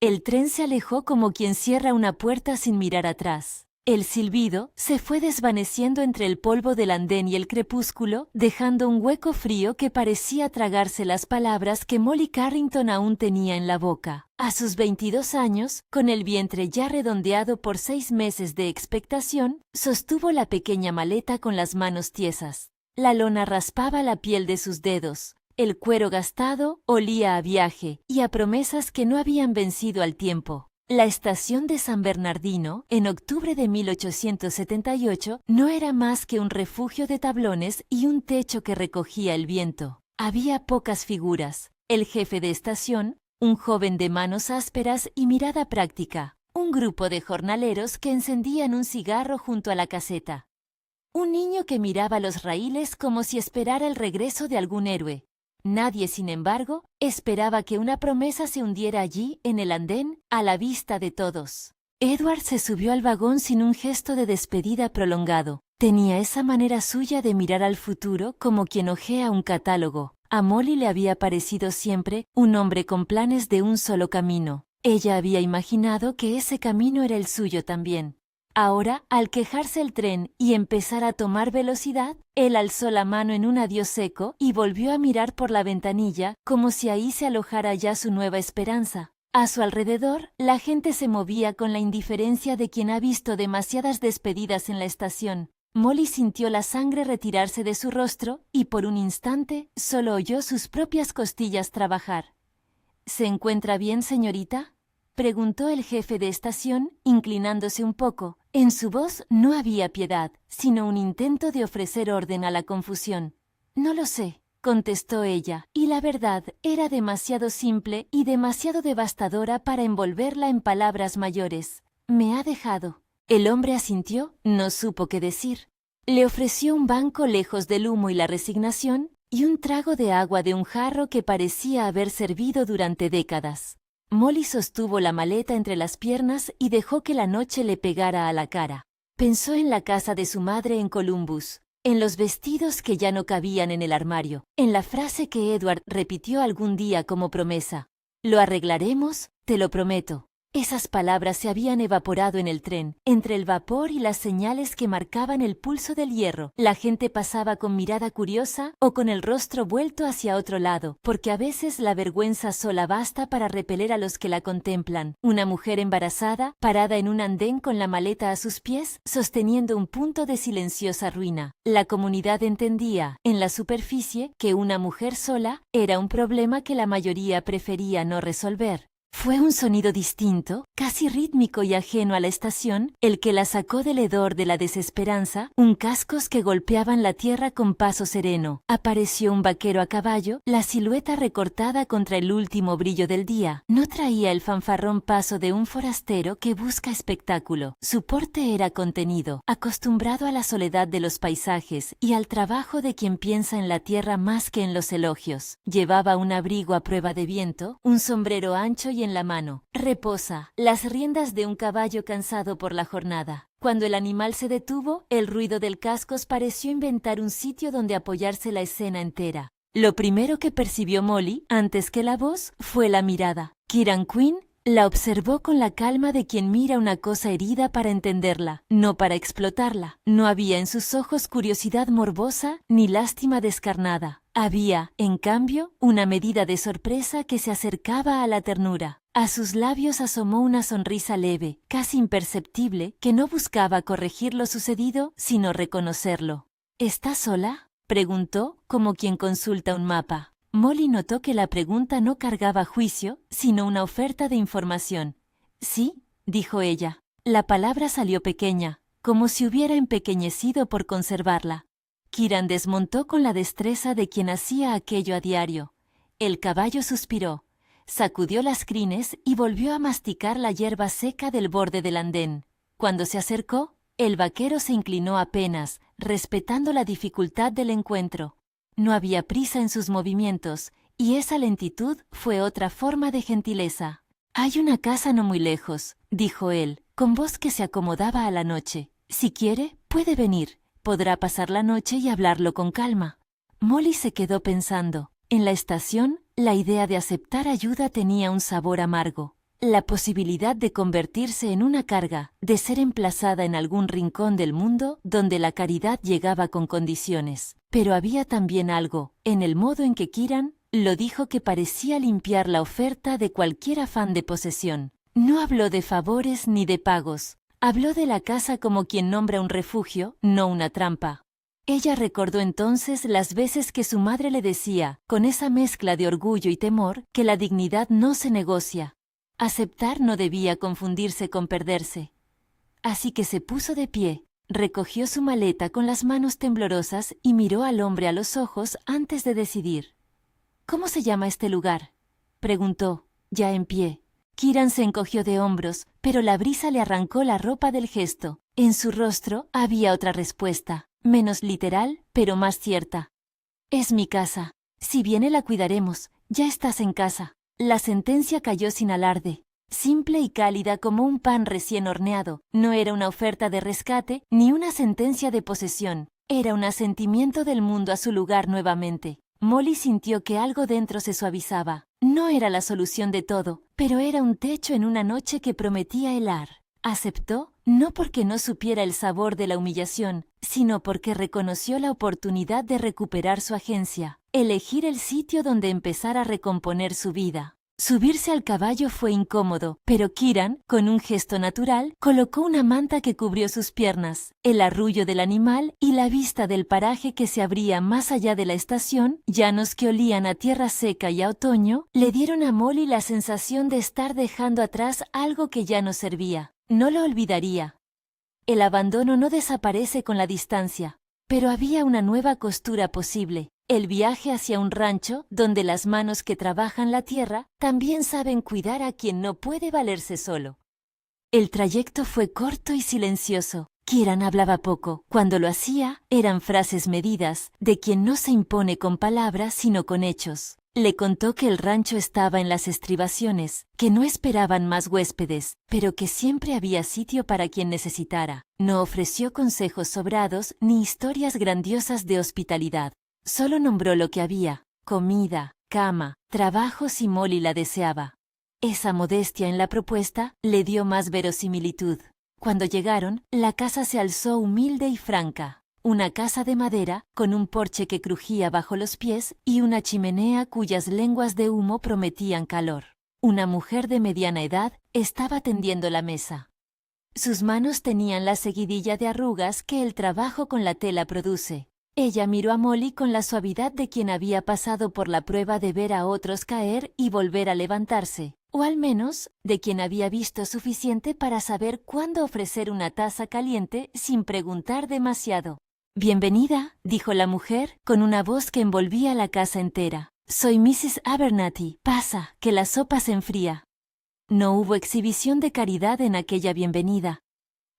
El tren se alejó como quien cierra una puerta sin mirar atrás. El silbido se fue desvaneciendo entre el polvo del andén y el crepúsculo, dejando un hueco frío que parecía tragarse las palabras que Molly Carrington aún tenía en la boca. A sus 22 años, con el vientre ya redondeado por 6 meses de expectación, sostuvo la pequeña maleta con las manos tiesas. La lona raspaba la piel de sus dedos. El cuero gastado olía a viaje y a promesas que no habían vencido al tiempo. La estación de San Bernardino, en octubre de 1878, no era más que un refugio de tablones y un techo que recogía el viento. Había pocas figuras. El jefe de estación, un joven de manos ásperas y mirada práctica. Un grupo de jornaleros que encendían un cigarro junto a la caseta. Un niño que miraba los raíles como si esperara el regreso de algún héroe. Nadie, sin embargo, esperaba que una promesa se hundiera allí, en el andén, a la vista de todos. Edward se subió al vagón sin un gesto de despedida prolongado. Tenía esa manera suya de mirar al futuro como quien hojea un catálogo. A Molly le había parecido siempre un hombre con planes de un solo camino. Ella había imaginado que ese camino era el suyo también. Ahora, al quejarse el tren y empezar a tomar velocidad, él alzó la mano en un adiós seco y volvió a mirar por la ventanilla como si ahí se alojara ya su nueva esperanza. A su alrededor, la gente se movía con la indiferencia de quien ha visto demasiadas despedidas en la estación. Molly sintió la sangre retirarse de su rostro y por un instante solo oyó sus propias costillas trabajar. ¿Se encuentra bien, señorita?, preguntó el jefe de estación, inclinándose un poco. En su voz no había piedad, sino un intento de ofrecer orden a la confusión. No lo sé, contestó ella, y la verdad era demasiado simple y demasiado devastadora para envolverla en palabras mayores. Me ha dejado. El hombre asintió, no supo qué decir. Le ofreció un banco lejos del humo y la resignación, y un trago de agua de un jarro que parecía haber servido durante décadas. Molly sostuvo la maleta entre las piernas y dejó que la noche le pegara a la cara. Pensó en la casa de su madre en Columbus, en los vestidos que ya no cabían en el armario, en la frase que Edward repitió algún día como promesa. «Lo arreglaremos, te lo prometo». Esas palabras se habían evaporado en el tren, entre el vapor y las señales que marcaban el pulso del hierro. La gente pasaba con mirada curiosa o con el rostro vuelto hacia otro lado, porque a veces la vergüenza sola basta para repeler a los que la contemplan. Una mujer embarazada, parada en un andén con la maleta a sus pies, sosteniendo un punto de silenciosa ruina. La comunidad entendía, en la superficie, que una mujer sola era un problema que la mayoría prefería no resolver. Fue un sonido distinto, casi rítmico y ajeno a la estación, el que la sacó del hedor de la desesperanza, cascos que golpeaban la tierra con paso sereno. Apareció un vaquero a caballo, la silueta recortada contra el último brillo del día. No traía el fanfarrón paso de un forastero que busca espectáculo. Su porte era contenido, acostumbrado a la soledad de los paisajes y al trabajo de quien piensa en la tierra más que en los elogios. Llevaba un abrigo a prueba de viento, un sombrero ancho y en la mano. Reposa, las riendas de un caballo cansado por la jornada. Cuando el animal se detuvo, el ruido del cascos pareció inventar un sitio donde apoyarse la escena entera. Lo primero que percibió Molly, antes que la voz, fue la mirada. Kieran Quinn la observó con la calma de quien mira una cosa herida para entenderla, no para explotarla. No había en sus ojos curiosidad morbosa ni lástima descarnada. Había, en cambio, una medida de sorpresa que se acercaba a la ternura. A sus labios asomó una sonrisa leve, casi imperceptible, que no buscaba corregir lo sucedido, sino reconocerlo. ¿Estás sola?, preguntó, como quien consulta un mapa. Molly notó que la pregunta no cargaba juicio, sino una oferta de información. «Sí», dijo ella. La palabra salió pequeña, como si hubiera empequeñecido por conservarla. Kieran desmontó con la destreza de quien hacía aquello a diario. El caballo suspiró, sacudió las crines y volvió a masticar la hierba seca del borde del andén. Cuando se acercó, el vaquero se inclinó apenas, respetando la dificultad del encuentro. No había prisa en sus movimientos, y esa lentitud fue otra forma de gentileza. «Hay una casa no muy lejos», dijo él, con voz que se acomodaba a la noche. «Si quiere, puede venir. Podrá pasar la noche y hablarlo con calma». Molly se quedó pensando. En la estación, la idea de aceptar ayuda tenía un sabor amargo. la posibilidad de convertirse en una carga, de ser emplazada en algún rincón del mundo donde la caridad llegaba con condiciones. Pero había también algo, en el modo en que Kieran lo dijo, que parecía limpiar la oferta de cualquier afán de posesión. No habló de favores ni de pagos. Habló de la casa como quien nombra un refugio, no una trampa. Ella recordó entonces las veces que su madre le decía, con esa mezcla de orgullo y temor, que la dignidad no se negocia. Aceptar no debía confundirse con perderse. Así que se puso de pie, recogió su maleta con las manos temblorosas y miró al hombre a los ojos antes de decidir. «¿Cómo se llama este lugar?», preguntó, ya en pie. Kieran se encogió de hombros, pero la brisa le arrancó la ropa del gesto. En su rostro había otra respuesta, menos literal, pero más cierta. «Es mi casa. Si viene la cuidaremos. Ya estás en casa». La sentencia cayó sin alarde, simple y cálida como un pan recién horneado. No era una oferta de rescate ni una sentencia de posesión. Era un asentimiento del mundo a su lugar nuevamente. Molly sintió que algo dentro se suavizaba. No era la solución de todo, pero era un techo en una noche que prometía helar. Aceptó, no porque no supiera el sabor de la humillación, sino porque reconoció la oportunidad de recuperar su agencia, elegir el sitio donde empezar a recomponer su vida. Subirse al caballo fue incómodo, pero Kieran, con un gesto natural, colocó una manta que cubrió sus piernas. El arrullo del animal y la vista del paraje que se abría más allá de la estación, llanos que olían a tierra seca y a otoño, le dieron a Molly la sensación de estar dejando atrás algo que ya no servía. No lo olvidaría. El abandono no desaparece con la distancia, pero había una nueva costura posible. El viaje hacia un rancho donde las manos que trabajan la tierra también saben cuidar a quien no puede valerse solo. El trayecto fue corto y silencioso. Kieran hablaba poco. Cuando lo hacía, eran frases medidas, de quien no se impone con palabras sino con hechos. Le contó que el rancho estaba en las estribaciones, que no esperaban más huéspedes, pero que siempre había sitio para quien necesitara. No ofreció consejos sobrados ni historias grandiosas de hospitalidad. Solo nombró lo que había: comida, cama, trabajo si Molly la deseaba. Esa modestia en la propuesta le dio más verosimilitud. Cuando llegaron, la casa se alzó humilde y franca. Una casa de madera, con un porche que crujía bajo los pies y una chimenea cuyas lenguas de humo prometían calor. Una mujer de mediana edad estaba tendiendo la mesa. Sus manos tenían la seguidilla de arrugas que el trabajo con la tela produce. Ella miró a Molly con la suavidad de quien había pasado por la prueba de ver a otros caer y volver a levantarse, o al menos de quien había visto suficiente para saber cuándo ofrecer una taza caliente sin preguntar demasiado. «Bienvenida», dijo la mujer, con una voz que envolvía la casa entera. «Soy Mrs. Abernathy. Pasa, que la sopa se enfría». No hubo exhibición de caridad en aquella bienvenida.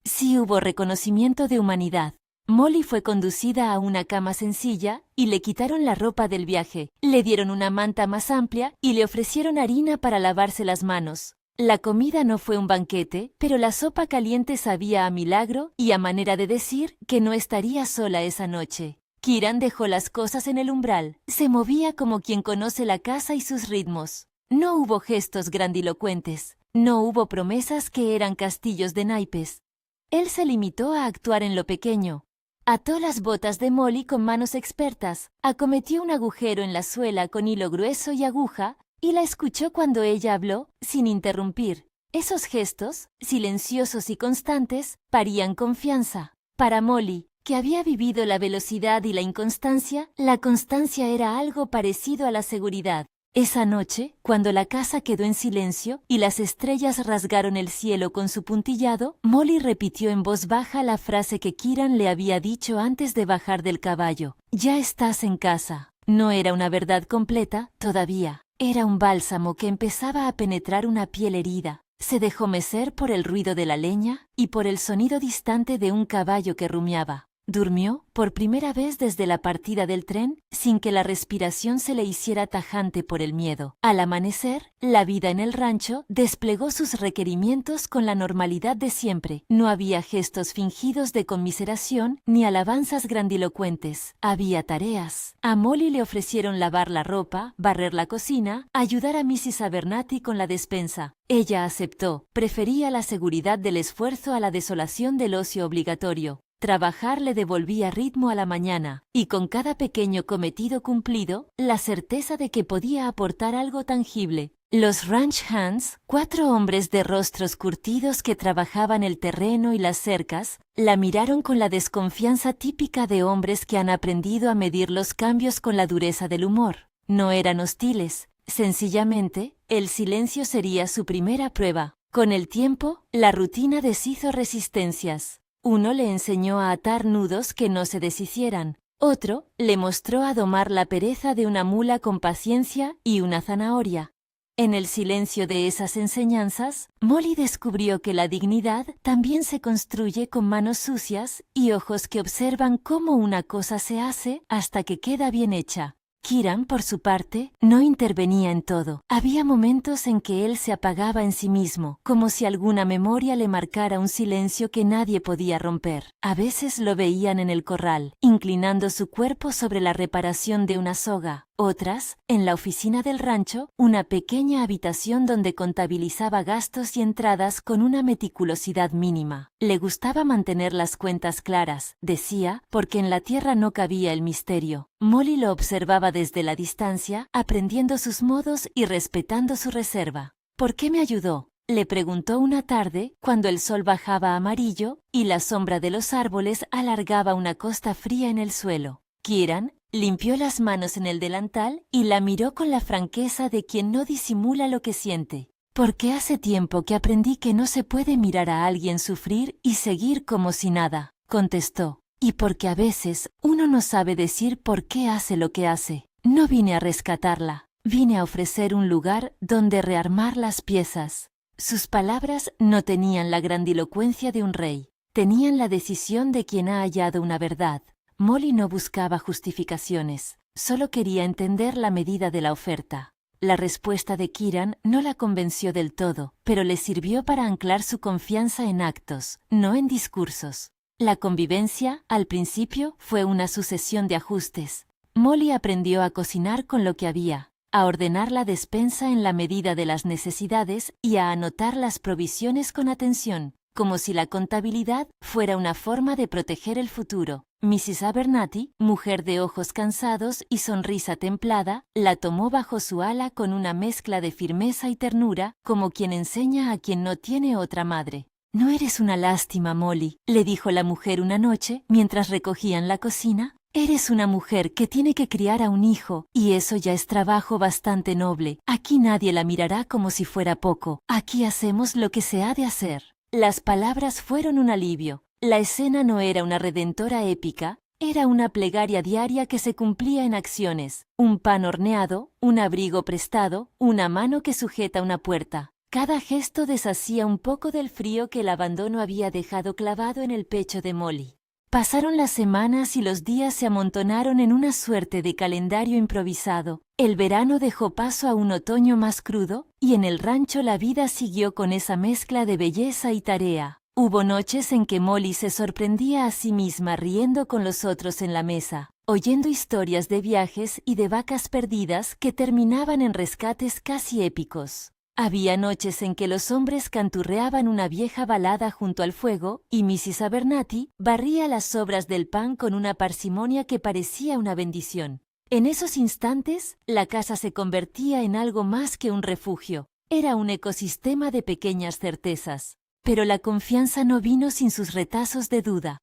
Sí hubo reconocimiento de humanidad. Molly fue conducida a una cama sencilla y le quitaron la ropa del viaje, le dieron una manta más amplia y le ofrecieron harina para lavarse las manos. La comida no fue un banquete, pero la sopa caliente sabía a milagro y a manera de decir que no estaría sola esa noche. Kieran dejó las cosas en el umbral, se movía como quien conoce la casa y sus ritmos. No hubo gestos grandilocuentes, no hubo promesas que eran castillos de naipes. Él se limitó a actuar en lo pequeño. Ató las botas de Molly con manos expertas, acometió un agujero en la suela con hilo grueso y aguja, y la escuchó cuando ella habló, sin interrumpir. Esos gestos, silenciosos y constantes, parían confianza. Para Molly, que había vivido la velocidad y la constancia era algo parecido a la seguridad. Esa noche, cuando la casa quedó en silencio y las estrellas rasgaron el cielo con su puntillado, Molly repitió en voz baja la frase que Kieran le había dicho antes de bajar del caballo. «Ya estás en casa». No era una verdad completa, todavía. Era un bálsamo que empezaba a penetrar una piel herida. Se dejó mecer por el ruido de la leña y por el sonido distante de un caballo que rumiaba. Durmió, por primera vez desde la partida del tren, sin que la respiración se le hiciera tajante por el miedo. Al amanecer, la vida en el rancho desplegó sus requerimientos con la normalidad de siempre. No había gestos fingidos de conmiseración ni alabanzas grandilocuentes. Había tareas. A Molly le ofrecieron lavar la ropa, barrer la cocina, ayudar a Mrs. Abernathy con la despensa. Ella aceptó. Prefería la seguridad del esfuerzo a la desolación del ocio obligatorio. Trabajar le devolvía ritmo a la mañana, y con cada pequeño cometido cumplido, la certeza de que podía aportar algo tangible. Los ranch hands, 4 hombres de rostros curtidos que trabajaban el terreno y las cercas, la miraron con la desconfianza típica de hombres que han aprendido a medir los cambios con la dureza del humor. No eran hostiles, sencillamente, el silencio sería su primera prueba. Con el tiempo, la rutina deshizo resistencias. Uno le enseñó a atar nudos que no se deshicieran. Otro le mostró a domar la pereza de una mula con paciencia y una zanahoria. En el silencio de esas enseñanzas, Molly descubrió que la dignidad también se construye con manos sucias y ojos que observan cómo una cosa se hace hasta que queda bien hecha. Kieran, por su parte, no intervenía en todo. Había momentos en que él se apagaba en sí mismo, como si alguna memoria le marcara un silencio que nadie podía romper. A veces lo veían en el corral, inclinando su cuerpo sobre la reparación de una soga. Otras, en la oficina del rancho, una pequeña habitación donde contabilizaba gastos y entradas con una meticulosidad mínima. Le gustaba mantener las cuentas claras, decía, porque en la tierra no cabía el misterio. Molly lo observaba desde la distancia, aprendiendo sus modos y respetando su reserva. ¿Por qué me ayudó?, le preguntó una tarde, cuando el sol bajaba amarillo y la sombra de los árboles alargaba una costa fría en el suelo. Kieran limpió las manos en el delantal y la miró con la franqueza de quien no disimula lo que siente. Porque hace tiempo que aprendí que no se puede mirar a alguien sufrir y seguir como si nada, contestó. Y porque a veces uno no sabe decir por qué hace lo que hace. No vine a rescatarla, vine a ofrecer un lugar donde rearmar las piezas. Sus palabras no tenían la grandilocuencia de un rey, tenían la decisión de quien ha hallado una verdad. Molly no buscaba justificaciones, solo quería entender la medida de la oferta. La respuesta de Kieran no la convenció del todo, pero le sirvió para anclar su confianza en actos, no en discursos. La convivencia, al principio, fue una sucesión de ajustes. Molly aprendió a cocinar con lo que había, a ordenar la despensa en la medida de las necesidades y a anotar las provisiones con atención, como si la contabilidad fuera una forma de proteger el futuro. Mrs. Abernathy, mujer de ojos cansados y sonrisa templada, la tomó bajo su ala con una mezcla de firmeza y ternura, como quien enseña a quien no tiene otra madre. «No eres una lástima, Molly», le dijo la mujer una noche, mientras recogían la cocina. «Eres una mujer que tiene que criar a un hijo, y eso ya es trabajo bastante noble. Aquí nadie la mirará como si fuera poco. Aquí hacemos lo que se ha de hacer». Las palabras fueron un alivio. La escena no era una redentora épica, era una plegaria diaria que se cumplía en acciones. Un pan horneado, un abrigo prestado, una mano que sujeta una puerta. Cada gesto deshacía un poco del frío que el abandono había dejado clavado en el pecho de Molly. Pasaron las semanas y los días se amontonaron en una suerte de calendario improvisado. El verano dejó paso a un otoño más crudo, y en el rancho la vida siguió con esa mezcla de belleza y tarea. Hubo noches en que Molly se sorprendía a sí misma riendo con los otros en la mesa, oyendo historias de viajes y de vacas perdidas que terminaban en rescates casi épicos. Había noches en que los hombres canturreaban una vieja balada junto al fuego y Mrs. Abernathy barría las sobras del pan con una parsimonia que parecía una bendición. En esos instantes, la casa se convertía en algo más que un refugio. Era un ecosistema de pequeñas certezas. Pero la confianza no vino sin sus retazos de duda.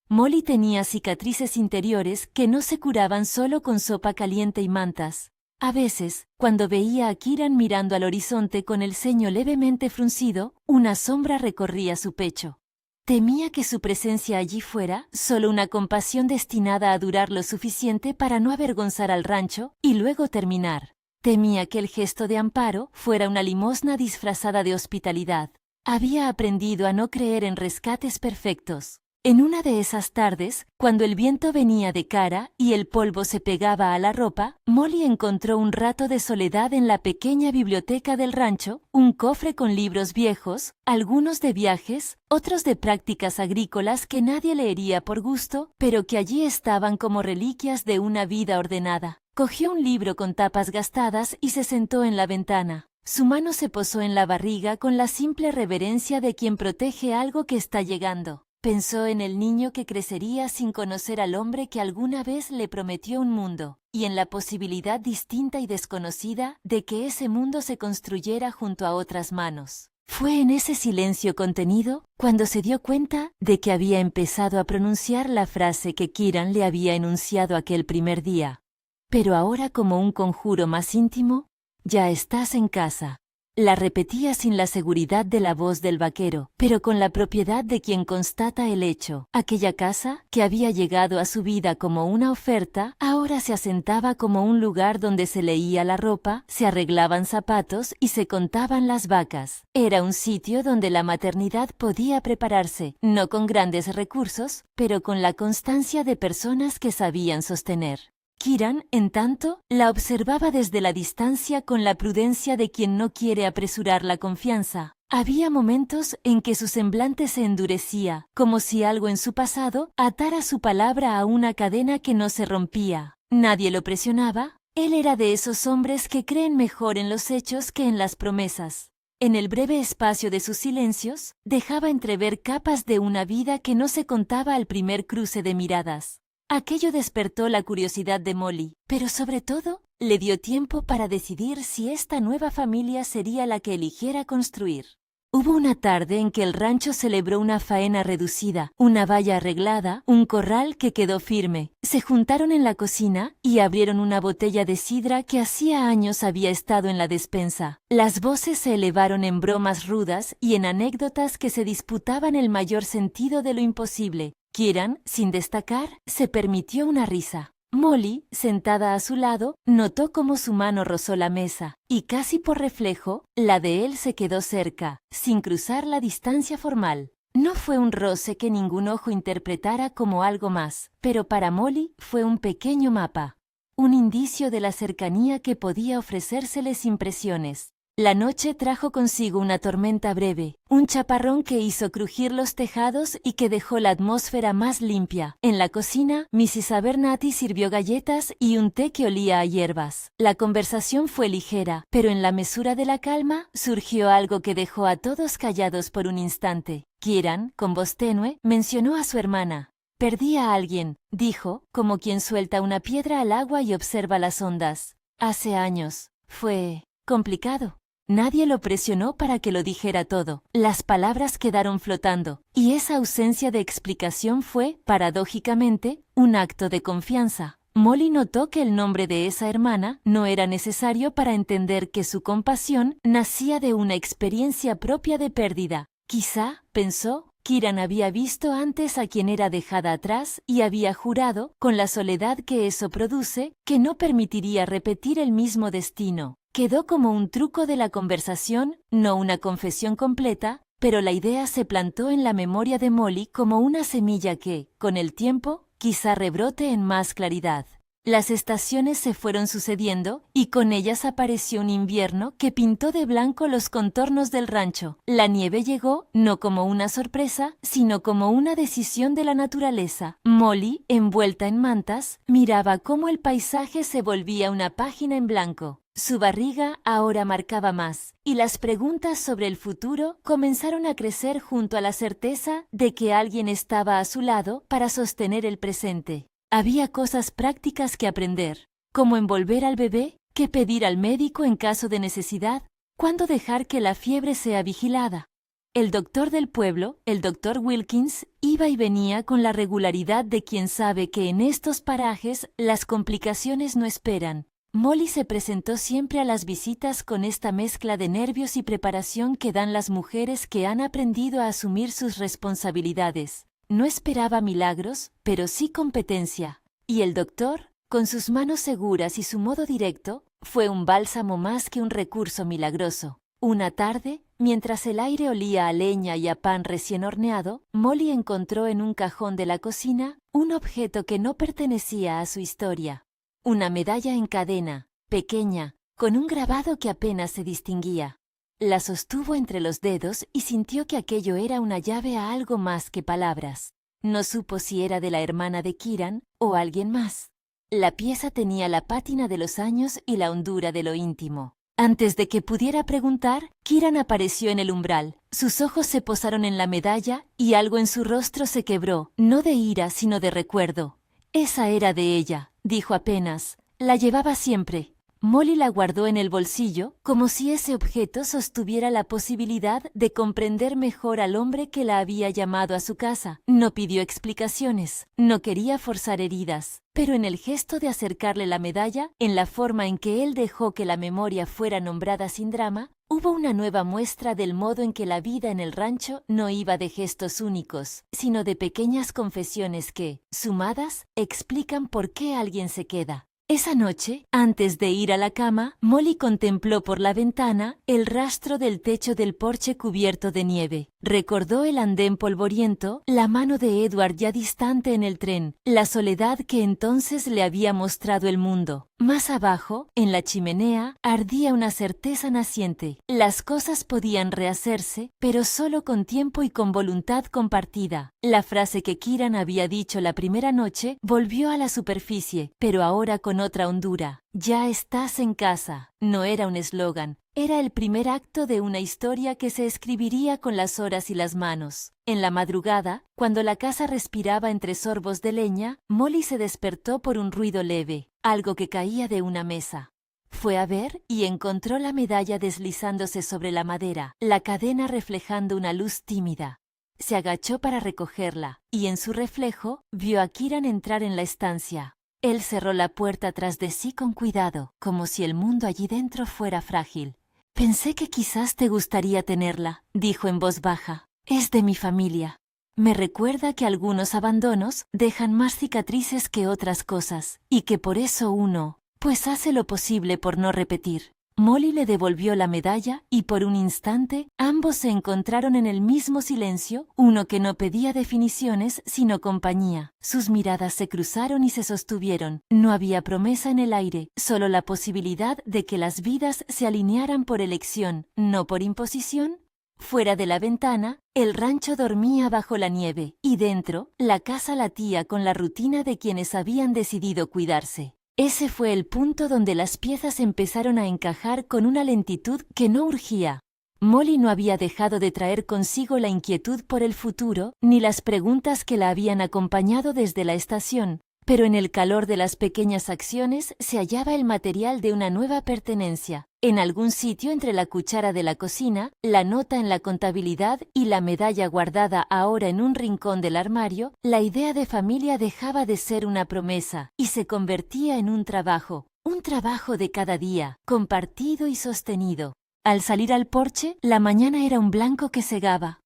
Molly tenía cicatrices interiores que no se curaban solo con sopa caliente y mantas. A veces, cuando veía a Kieran mirando al horizonte con el ceño levemente fruncido, una sombra recorría su pecho. Temía que su presencia allí fuera solo una compasión destinada a durar lo suficiente para no avergonzar al rancho y luego terminar. Temía que el gesto de amparo fuera una limosna disfrazada de hospitalidad. Había aprendido a no creer en rescates perfectos. En una de esas tardes, cuando el viento venía de cara y el polvo se pegaba a la ropa, Molly encontró un rato de soledad en la pequeña biblioteca del rancho, un cofre con libros viejos, algunos de viajes, otros de prácticas agrícolas que nadie leería por gusto, pero que allí estaban como reliquias de una vida ordenada. Cogió un libro con tapas gastadas y se sentó en la ventana. Su mano se posó en la barriga con la simple reverencia de quien protege algo que está llegando. Pensó en el niño que crecería sin conocer al hombre que alguna vez le prometió un mundo, y en la posibilidad distinta y desconocida de que ese mundo se construyera junto a otras manos. Fue en ese silencio contenido cuando se dio cuenta de que había empezado a pronunciar la frase que Kieran le había enunciado aquel primer día. Pero ahora, como un conjuro más íntimo, «Ya estás en casa». La repetía sin la seguridad de la voz del vaquero, pero con la propiedad de quien constata el hecho. Aquella casa, que había llegado a su vida como una oferta, ahora se asentaba como un lugar donde se leía la ropa, se arreglaban zapatos y se contaban las vacas. Era un sitio donde la maternidad podía prepararse, no con grandes recursos, pero con la constancia de personas que sabían sostener. Kieran, en tanto, la observaba desde la distancia con la prudencia de quien no quiere apresurar la confianza. Había momentos en que su semblante se endurecía, como si algo en su pasado atara su palabra a una cadena que no se rompía. Nadie lo presionaba. Él era de esos hombres que creen mejor en los hechos que en las promesas. En el breve espacio de sus silencios, dejaba entrever capas de una vida que no se contaba al primer cruce de miradas. Aquello despertó la curiosidad de Molly, pero sobre todo, le dio tiempo para decidir si esta nueva familia sería la que eligiera construir. Hubo una tarde en que el rancho celebró una faena reducida, una valla arreglada, un corral que quedó firme. Se juntaron en la cocina y abrieron una botella de sidra que hacía años había estado en la despensa. Las voces se elevaron en bromas rudas y en anécdotas que se disputaban el mayor sentido de lo imposible. Kieran, sin destacar, se permitió una risa. Molly, sentada a su lado, notó cómo su mano rozó la mesa, y casi por reflejo, la de él se quedó cerca, sin cruzar la distancia formal. No fue un roce que ningún ojo interpretara como algo más, pero para Molly fue un pequeño mapa, un indicio de la cercanía que podía ofrecérsele sin presiones. La noche trajo consigo una tormenta breve, un chaparrón que hizo crujir los tejados y que dejó la atmósfera más limpia. En la cocina, Mrs. Abernathy sirvió galletas y un té que olía a hierbas. La conversación fue ligera, pero en la mesura de la calma surgió algo que dejó a todos callados por un instante. Kieran, con voz tenue, mencionó a su hermana. «Perdí a alguien», dijo, como quien suelta una piedra al agua y observa las ondas. «Hace años. Fue complicado». Nadie lo presionó para que lo dijera todo. Las palabras quedaron flotando, y esa ausencia de explicación fue, paradójicamente, un acto de confianza. Molly notó que el nombre de esa hermana no era necesario para entender que su compasión nacía de una experiencia propia de pérdida. Quizá, pensó, Kieran había visto antes a quien era dejada atrás y había jurado, con la soledad que eso produce, que no permitiría repetir el mismo destino. Quedó como un truco de la conversación, no una confesión completa, pero la idea se plantó en la memoria de Molly como una semilla que, con el tiempo, quizá rebrote en más claridad. Las estaciones se fueron sucediendo y con ellas apareció un invierno que pintó de blanco los contornos del rancho. La nieve llegó no como una sorpresa, sino como una decisión de la naturaleza. Molly, envuelta en mantas, miraba cómo el paisaje se volvía una página en blanco. Su barriga ahora marcaba más, y las preguntas sobre el futuro comenzaron a crecer junto a la certeza de que alguien estaba a su lado para sostener el presente. Había cosas prácticas que aprender, como envolver al bebé, qué pedir al médico en caso de necesidad, cuándo dejar que la fiebre sea vigilada. El doctor del pueblo, el doctor Wilkins, iba y venía con la regularidad de quien sabe que en estos parajes las complicaciones no esperan. Molly se presentó siempre a las visitas con esta mezcla de nervios y preparación que dan las mujeres que han aprendido a asumir sus responsabilidades. No esperaba milagros, pero sí competencia. Y el doctor, con sus manos seguras y su modo directo, fue un bálsamo más que un recurso milagroso. Una tarde, Mientras el aire olía a leña y a pan recién horneado, Molly encontró en un cajón de la cocina un objeto que no pertenecía a su historia. Una medalla en cadena, pequeña, con un grabado que apenas se distinguía. La sostuvo entre los dedos y sintió que aquello era una llave a algo más que palabras. No supo si era de la hermana de Kieran o alguien más. La pieza tenía la pátina de los años y la hondura de lo íntimo. Antes de que pudiera preguntar, Kieran apareció en el umbral. Sus ojos se posaron en la medalla y algo en su rostro se quebró, no de ira sino de recuerdo. Esa era de ella, dijo apenas. La llevaba siempre. Molly la guardó en el bolsillo, como si ese objeto sostuviera la posibilidad de comprender mejor al hombre que la había llamado a su casa. No pidió explicaciones, no quería forzar heridas, pero en el gesto de acercarle la medalla, en la forma en que él dejó que la memoria fuera nombrada sin drama, hubo una nueva muestra del modo en que la vida en el rancho no iba de gestos únicos, sino de pequeñas confesiones que, sumadas, explican por qué alguien se queda. Esa noche, antes de ir a la cama, Molly contempló por la ventana el rastro del techo del porche cubierto de nieve. Recordó el andén polvoriento, la mano de Edward ya distante en el tren, la soledad que entonces le había mostrado el mundo. Más abajo, en la chimenea, ardía una certeza naciente. Las cosas podían rehacerse, pero solo con tiempo y con voluntad compartida. La frase que Kieran había dicho la primera noche volvió a la superficie, pero ahora con otra hondura. Ya estás en casa. No era un eslogan. Era el primer acto de una historia que se escribiría con las horas y las manos. En la madrugada, cuando la casa respiraba entre sorbos de leña, Molly se despertó por un ruido leve, algo que caía de una mesa. Fue a ver y encontró la medalla deslizándose sobre la madera, la cadena reflejando una luz tímida. Se agachó para recogerla, y en su reflejo vio a Kieran entrar en la estancia. Él cerró la puerta tras de sí con cuidado, como si el mundo allí dentro fuera frágil. «Pensé que quizás te gustaría tenerla», dijo en voz baja. «Es de mi familia. Me recuerda que algunos abandonos dejan más cicatrices que otras cosas, y que por eso uno, pues hace lo posible por no repetir». Molly le devolvió la medalla y por un instante ambos se encontraron en el mismo silencio, uno que no pedía definiciones sino compañía. Sus miradas se cruzaron y se sostuvieron. No había promesa en el aire, solo la posibilidad de que las vidas se alinearan por elección, no por imposición. Fuera de la ventana, el rancho dormía bajo la nieve, y dentro, la casa latía con la rutina de quienes habían decidido cuidarse. Ese fue el punto donde las piezas empezaron a encajar con una lentitud que no urgía. Molly no había dejado de traer consigo la inquietud por el futuro, ni las preguntas que la habían acompañado desde la estación, pero en el calor de las pequeñas acciones se hallaba el material de una nueva pertenencia. En algún sitio entre la cuchara de la cocina, la nota en la contabilidad y la medalla guardada ahora en un rincón del armario, la idea de familia dejaba de ser una promesa y se convertía en un trabajo de cada día, compartido y sostenido. Al salir al porche, la mañana era un blanco que cegaba.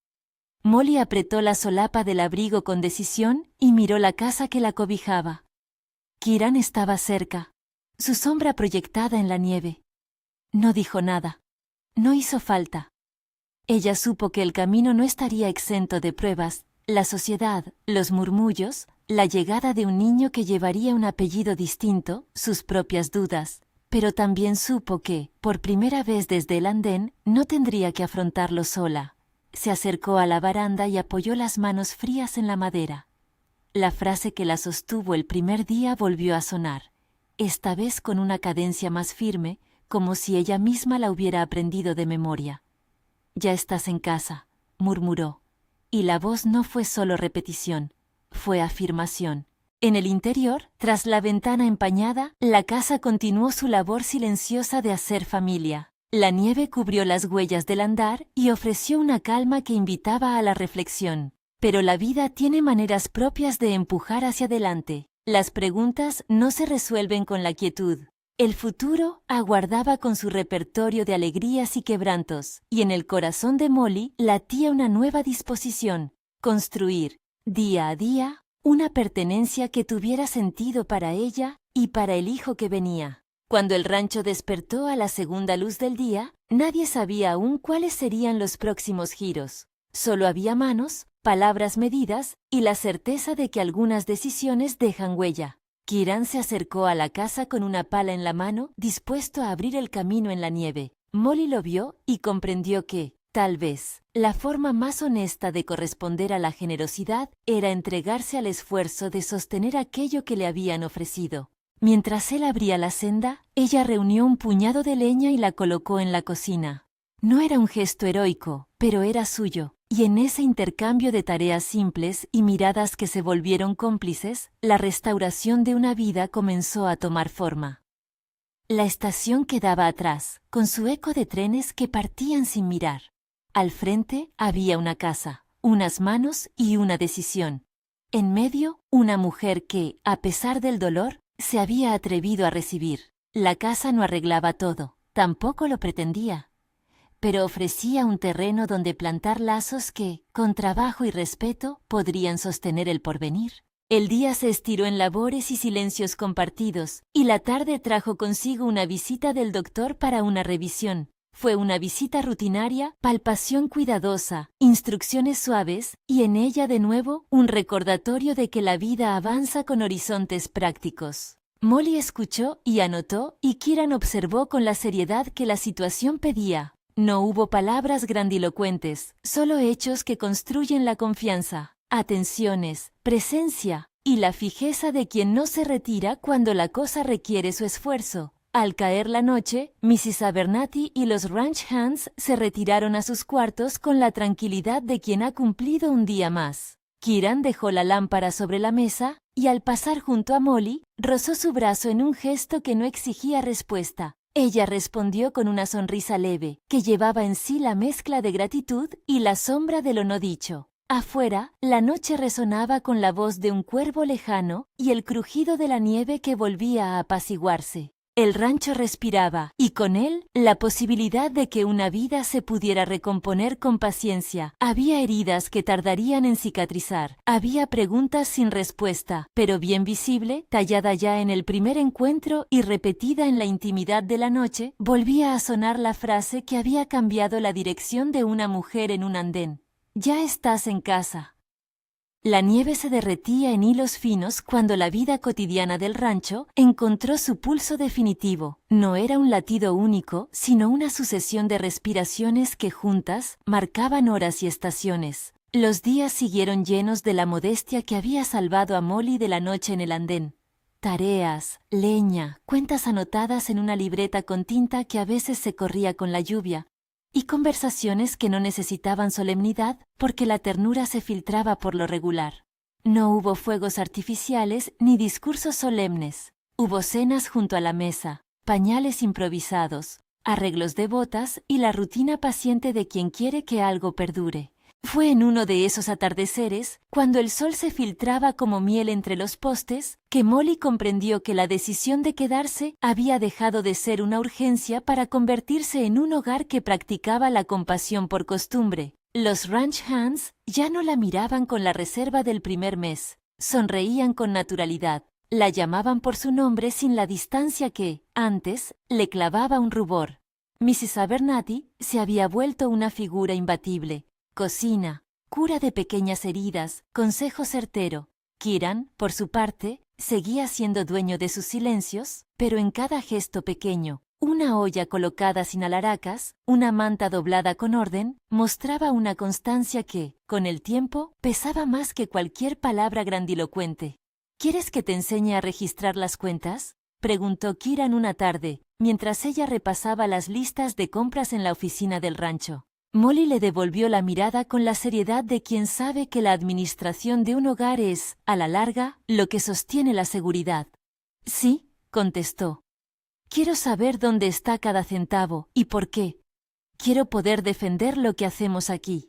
Molly apretó la solapa del abrigo con decisión y miró la casa que la cobijaba. Kieran estaba cerca, su sombra proyectada en la nieve. No dijo nada. No hizo falta. Ella supo que el camino no estaría exento de pruebas, la sociedad, los murmullos, la llegada de un niño que llevaría un apellido distinto, sus propias dudas, pero también supo que, por primera vez desde el andén, no tendría que afrontarlo sola. Se acercó a la baranda y apoyó las manos frías en la madera. La frase que la sostuvo el primer día volvió a sonar, esta vez con una cadencia más firme, como si ella misma la hubiera aprendido de memoria. «Ya estás en casa», murmuró, y la voz no fue solo repetición, fue afirmación. En el interior, tras la ventana empañada, la casa continuó su labor silenciosa de hacer familia. La nieve cubrió las huellas del andar y ofreció una calma que invitaba a la reflexión. Pero la vida tiene maneras propias de empujar hacia adelante. Las preguntas no se resuelven con la quietud. El futuro aguardaba con su repertorio de alegrías y quebrantos, y en el corazón de Molly latía una nueva disposición: construir, día a día, una pertenencia que tuviera sentido para ella y para el hijo que venía. Cuando el rancho despertó a la segunda luz del día, nadie sabía aún cuáles serían los próximos giros. Solo había manos, palabras medidas y la certeza de que algunas decisiones dejan huella. Kieran se acercó a la casa con una pala en la mano, dispuesto a abrir el camino en la nieve. Molly lo vio y comprendió que, tal vez, la forma más honesta de corresponder a la generosidad era entregarse al esfuerzo de sostener aquello que le habían ofrecido. Mientras él abría la senda, ella reunió un puñado de leña y la colocó en la cocina. No era un gesto heroico, pero era suyo, y en ese intercambio de tareas simples y miradas que se volvieron cómplices, la restauración de una vida comenzó a tomar forma. La estación quedaba atrás, con su eco de trenes que partían sin mirar. Al frente había una casa, unas manos y una decisión. En medio, una mujer que, a pesar del dolor, se había atrevido a recibir. La casa no arreglaba todo, tampoco lo pretendía, pero ofrecía un terreno donde plantar lazos que, con trabajo y respeto, podrían sostener el porvenir. El día se estiró en labores y silencios compartidos, y la tarde trajo consigo una visita del doctor para una revisión. Fue una visita rutinaria, palpación cuidadosa, instrucciones suaves, y en ella de nuevo un recordatorio de que la vida avanza con horizontes prácticos. Molly escuchó y anotó, y Kieran observó con la seriedad que la situación pedía. No hubo palabras grandilocuentes, solo hechos que construyen la confianza, atenciones, presencia, y la fijeza de quien no se retira cuando la cosa requiere su esfuerzo. Al caer la noche, Mrs. Abernathy y los ranch hands se retiraron a sus cuartos con la tranquilidad de quien ha cumplido un día más. Kieran dejó la lámpara sobre la mesa y al pasar junto a Molly, rozó su brazo en un gesto que no exigía respuesta. Ella respondió con una sonrisa leve, que llevaba en sí la mezcla de gratitud y la sombra de lo no dicho. Afuera, la noche resonaba con la voz de un cuervo lejano y el crujido de la nieve que volvía a apaciguarse. El rancho respiraba, y con él, la posibilidad de que una vida se pudiera recomponer con paciencia. Había heridas que tardarían en cicatrizar. Había preguntas sin respuesta, pero bien visible, tallada ya en el primer encuentro y repetida en la intimidad de la noche, volvía a sonar la frase que había cambiado la dirección de una mujer en un andén. «Ya estás en casa». La nieve se derretía en hilos finos cuando la vida cotidiana del rancho encontró su pulso definitivo. No era un latido único, sino una sucesión de respiraciones que juntas marcaban horas y estaciones. Los días siguieron llenos de la modestia que había salvado a Molly de la noche en el andén. Tareas, leña, cuentas anotadas en una libreta con tinta que a veces se corría con la lluvia, y conversaciones que no necesitaban solemnidad porque la ternura se filtraba por lo regular. No hubo fuegos artificiales ni discursos solemnes. Hubo cenas junto a la mesa, pañales improvisados, arreglos de botas y la rutina paciente de quien quiere que algo perdure. Fue en uno de esos atardeceres, cuando el sol se filtraba como miel entre los postes, que Molly comprendió que la decisión de quedarse había dejado de ser una urgencia para convertirse en un hogar que practicaba la compasión por costumbre. Los ranch hands ya no la miraban con la reserva del primer mes. Sonreían con naturalidad. La llamaban por su nombre sin la distancia que, antes, le clavaba un rubor. Mrs. Abernathy se había vuelto una figura imbatible. Cocina, cura de pequeñas heridas, consejo certero. Kieran, por su parte, seguía siendo dueño de sus silencios, pero en cada gesto pequeño, una olla colocada sin alaracas, una manta doblada con orden, mostraba una constancia que, con el tiempo, pesaba más que cualquier palabra grandilocuente. ¿Quieres que te enseñe a registrar las cuentas?, preguntó Kieran una tarde, mientras ella repasaba las listas de compras en la oficina del rancho. Molly le devolvió la mirada con la seriedad de quien sabe que la administración de un hogar es, a la larga, lo que sostiene la seguridad. «Sí», contestó. «Quiero saber dónde está cada centavo y por qué. Quiero poder defender lo que hacemos aquí».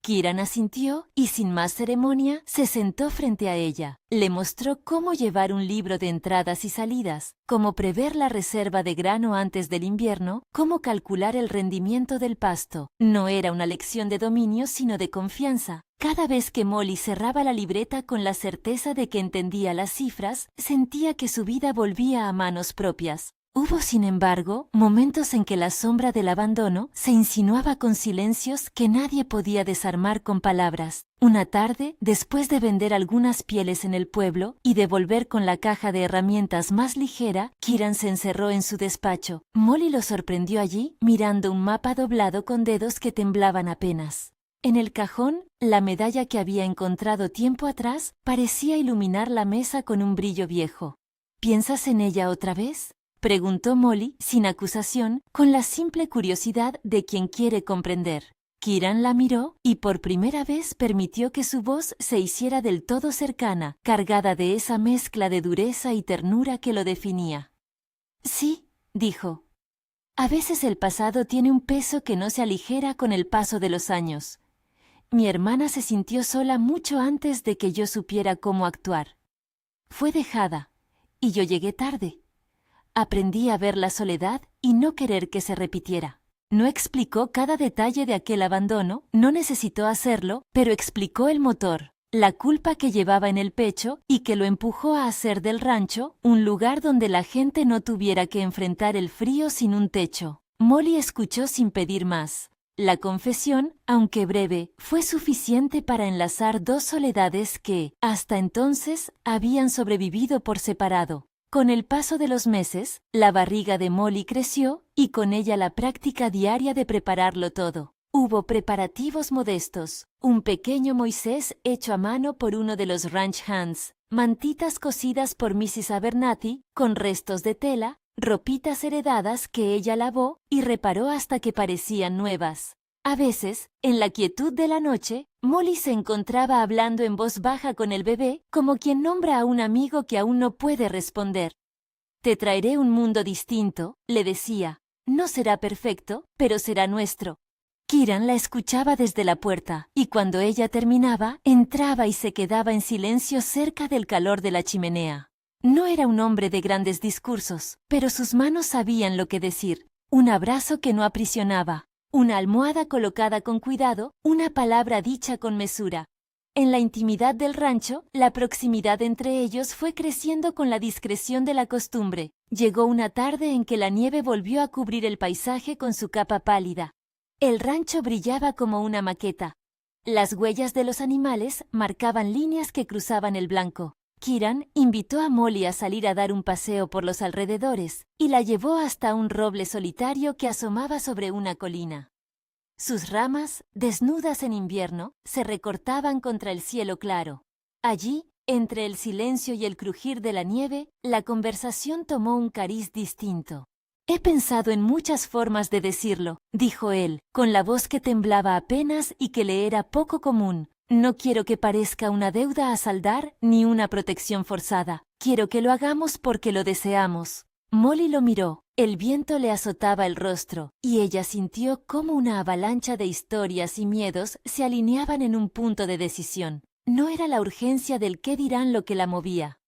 Kieran asintió y sin más ceremonia se sentó frente a ella. Le mostró cómo llevar un libro de entradas y salidas, cómo prever la reserva de grano antes del invierno, cómo calcular el rendimiento del pasto. No era una lección de dominio sino de confianza. Cada vez que Molly cerraba la libreta con la certeza de que entendía las cifras, sentía que su vida volvía a manos propias. Hubo, sin embargo, momentos en que la sombra del abandono se insinuaba con silencios que nadie podía desarmar con palabras. Una tarde, después de vender algunas pieles en el pueblo y de volver con la caja de herramientas más ligera, Kieran se encerró en su despacho. Molly lo sorprendió allí, mirando un mapa doblado con dedos que temblaban apenas. En el cajón, la medalla que había encontrado tiempo atrás parecía iluminar la mesa con un brillo viejo. ¿Piensas en ella otra vez?, preguntó Molly, sin acusación, con la simple curiosidad de quien quiere comprender. Kieran la miró y por primera vez permitió que su voz se hiciera del todo cercana, cargada de esa mezcla de dureza y ternura que lo definía. Sí, dijo. A veces el pasado tiene un peso que no se aligera con el paso de los años. Mi hermana se sintió sola mucho antes de que yo supiera cómo actuar. Fue dejada, y yo llegué tarde. Aprendí a ver la soledad y no querer que se repitiera. No explicó cada detalle de aquel abandono, no necesitó hacerlo, pero explicó el motor, la culpa que llevaba en el pecho y que lo empujó a hacer del rancho un lugar donde la gente no tuviera que enfrentar el frío sin un techo. Molly escuchó sin pedir más. La confesión, aunque breve, fue suficiente para enlazar dos soledades que, hasta entonces, habían sobrevivido por separado. Con el paso de los meses, la barriga de Molly creció y con ella la práctica diaria de prepararlo todo. Hubo preparativos modestos, un pequeño Moisés hecho a mano por uno de los ranch hands, mantitas cosidas por Mrs. Abernathy con restos de tela, ropitas heredadas que ella lavó y reparó hasta que parecían nuevas. A veces, en la quietud de la noche, Molly se encontraba hablando en voz baja con el bebé, como quien nombra a un amigo que aún no puede responder. Te traeré un mundo distinto, le decía. No será perfecto, pero será nuestro. Kieran la escuchaba desde la puerta, y cuando ella terminaba, entraba y se quedaba en silencio cerca del calor de la chimenea. No era un hombre de grandes discursos, pero sus manos sabían lo que decir. Un abrazo que no aprisionaba. Una almohada colocada con cuidado, una palabra dicha con mesura. En la intimidad del rancho, la proximidad entre ellos fue creciendo con la discreción de la costumbre. Llegó una tarde en que la nieve volvió a cubrir el paisaje con su capa pálida. El rancho brillaba como una maqueta. Las huellas de los animales marcaban líneas que cruzaban el blanco. Kieran invitó a Molly a salir a dar un paseo por los alrededores y la llevó hasta un roble solitario que asomaba sobre una colina. Sus ramas, desnudas en invierno, se recortaban contra el cielo claro. Allí, entre el silencio y el crujir de la nieve, la conversación tomó un cariz distinto. He pensado en muchas formas de decirlo, dijo él, con la voz que temblaba apenas y que le era poco común. No quiero que parezca una deuda a saldar ni una protección forzada. Quiero que lo hagamos porque lo deseamos. Molly lo miró. El viento le azotaba el rostro, y ella sintió cómo una avalancha de historias y miedos se alineaban en un punto de decisión. No era la urgencia del qué dirán lo que la movía.